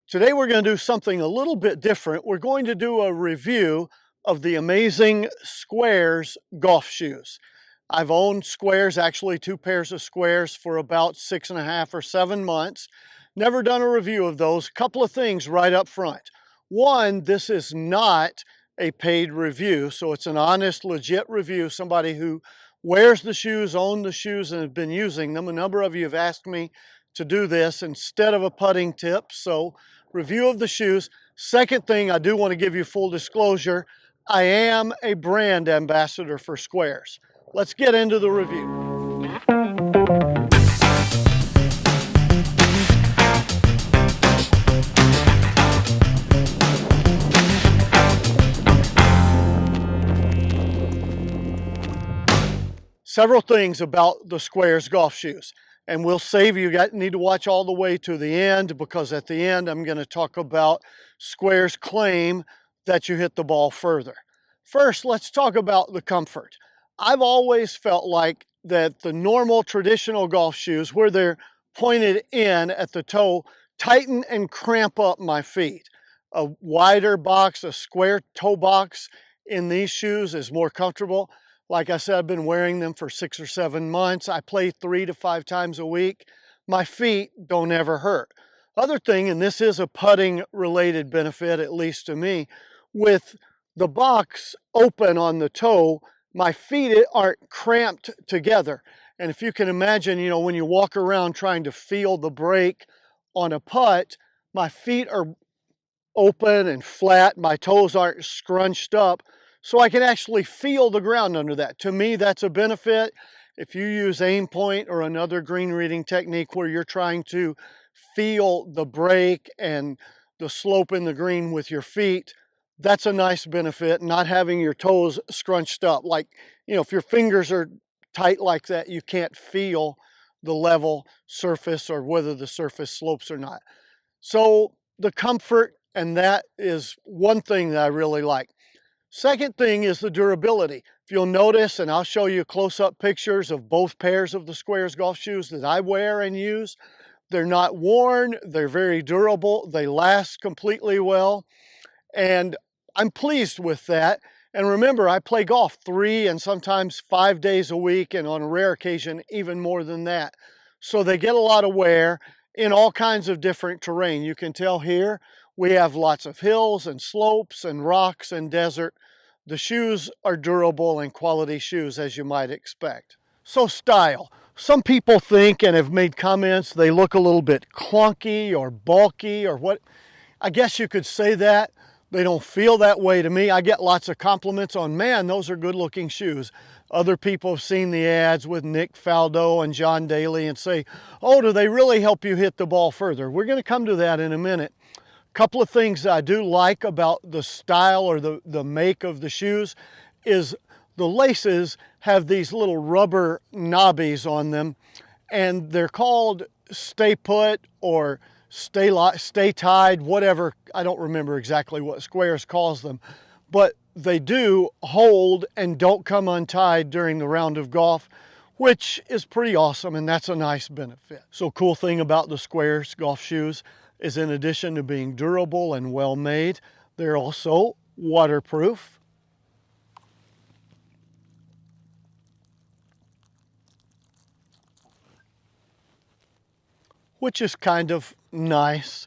Today we're going to do something a little bit different. We're going to do a review of the amazing Sqairz golf shoes. I've owned Sqairz, actually 2 pairs of Sqairz, for about 6.5 or 7 months. Never done a review of those. Couple of things right up front. One, this is not a paid review, so it's an honest, legit review. Somebody who wears the shoes, owns the shoes, and has been using them. A number of you have asked me to do this instead of a putting tip, so review of the shoes. Second thing, I do want to give you full disclosure. I am a brand ambassador for Sqairz. Let's get into the review. Several things about the Sqairz golf shoes, and we'll save you. Need to watch all the way to the end, because at the end I'm going to talk about Sqairz' claim that you hit the ball further. First, let's talk about the comfort. I've always felt like that the normal traditional golf shoes, where they're pointed in at the toe, tighten and cramp up my feet. A wider box, a square toe box in these shoes is more comfortable. Like I said, I've been wearing them for 6 or 7 months. I play 3 to 5 times a week. My feet don't ever hurt. Other thing, and this is a putting related benefit, at least to me, with the box open on the toe, my feet aren't cramped together. And if you can imagine, when you walk around trying to feel the break on a putt, my feet are open and flat. My toes aren't scrunched up, so I can actually feel the ground under that. To me, that's a benefit. If you use aim point or another green reading technique where you're trying to feel the break and the slope in the green with your feet, that's a nice benefit, not having your toes scrunched up. Like, if your fingers are tight like that, you can't feel the level surface or whether the surface slopes or not. So the comfort, and that is one thing that I really like. Second thing is the durability. If you'll notice, and I'll show you close-up pictures of both pairs of the Sqairz golf shoes that I wear and use, they're not worn, they're very durable, they last completely well, and I'm pleased with that. And remember, I play golf 3 and sometimes 5 days a week, and on a rare occasion, even more than that. So they get a lot of wear in all kinds of different terrain. You can tell here, we have lots of hills and slopes and rocks and desert. The shoes are durable and quality shoes, as you might expect. So style. Some people think and have made comments they look a little bit clunky or bulky or what. I guess you could say that. They don't feel that way to me. I get lots of compliments on, man, those are good looking shoes. Other people have seen the ads with Nick Faldo and John Daly and say, oh, do they really help you hit the ball further? We're going to come to that in a minute. Couple of things I do like about the style or the make of the shoes is the laces have these little rubber knobbies on them, and they're called stay put or stay tied, whatever. I don't remember exactly what Sqairz calls them, but they do hold and don't come untied during the round of golf, which is pretty awesome, and that's a nice benefit. So cool thing about the Sqairz golf shoes is, in addition to being durable and well made, they're also waterproof. Which is kind of nice.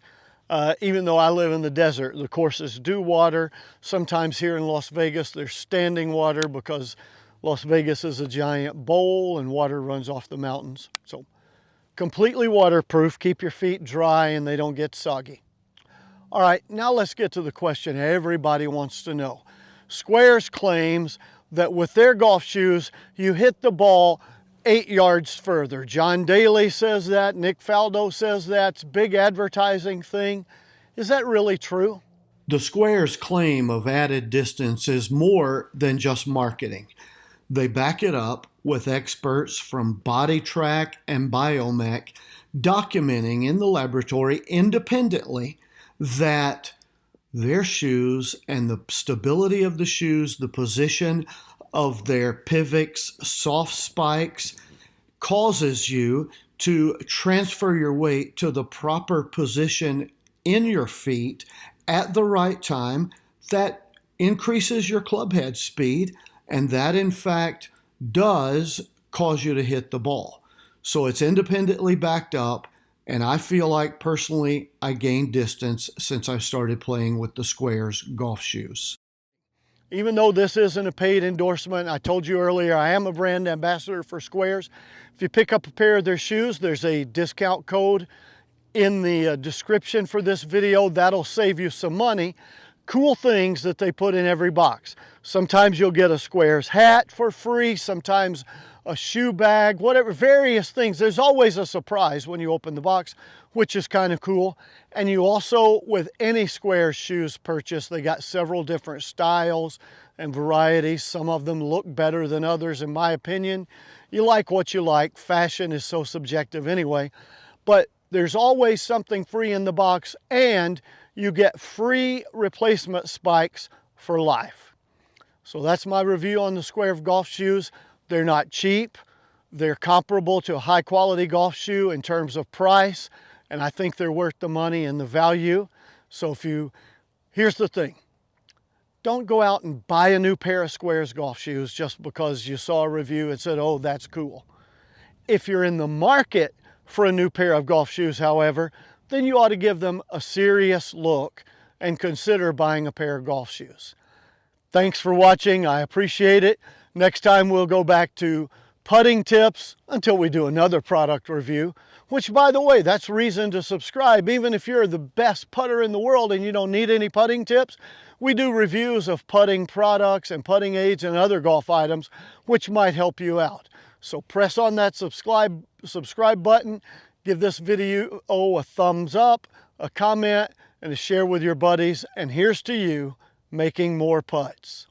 Even though I live in the desert, the courses do water. Sometimes here in Las Vegas, there's standing water because Las Vegas is a giant bowl and water runs off the mountains. So completely waterproof, keep your feet dry and they don't get soggy. All right, now let's get to the question everybody wants to know. Sqairz claims that with their golf shoes, you hit the ball 8 yards further. John Daly says that, Nick Faldo says that. It's a big advertising thing. Is that really true? The Sqairz claim of added distance is more than just marketing. They back it up with experts from BodyTrack and Biomech documenting in the laboratory independently that their shoes and the stability of the shoes, the position of their pivots, soft spikes, causes you to transfer your weight to the proper position in your feet at the right time that increases your club head speed, and that in fact does cause you to hit the ball. So it's independently backed up, and I feel like personally I gained distance since I started playing with the Sqairz golf shoes. Even though this isn't a paid endorsement, I told you earlier I am a brand ambassador for Sqairz. If you pick up a pair of their shoes, there's a discount code in the description for this video. That'll save you some money. Cool things that they put in every box. Sometimes you'll get a Sqairz hat for free, sometimes a shoe bag, whatever, various things. There's always a surprise when you open the box, which is kind of cool. And you also, with any Sqairz shoes purchase, they got several different styles and varieties. Some of them look better than others, in my opinion. You like what you like. Fashion is so subjective anyway. But there's always something free in the box, and you get free replacement spikes for life. So that's my review on the Sqairz golf shoes. They're not cheap. They're comparable to a high quality golf shoe in terms of price, and I think they're worth the money and the value. So here's the thing. Don't go out and buy a new pair of Sqairz golf shoes just because you saw a review and said, oh, that's cool. If you're in the market for a new pair of golf shoes, however, then you ought to give them a serious look and consider buying a pair of golf shoes. Thanks for watching. I appreciate it. Next time we'll go back to putting tips until we do another product review, which, by the way, that's reason to subscribe. Even if you're the best putter in the world and you don't need any putting tips, we do reviews of putting products and putting aids and other golf items which might help you out. So press on that subscribe button, give this video a thumbs up, a comment, and a share with your buddies. And here's to you making more putts.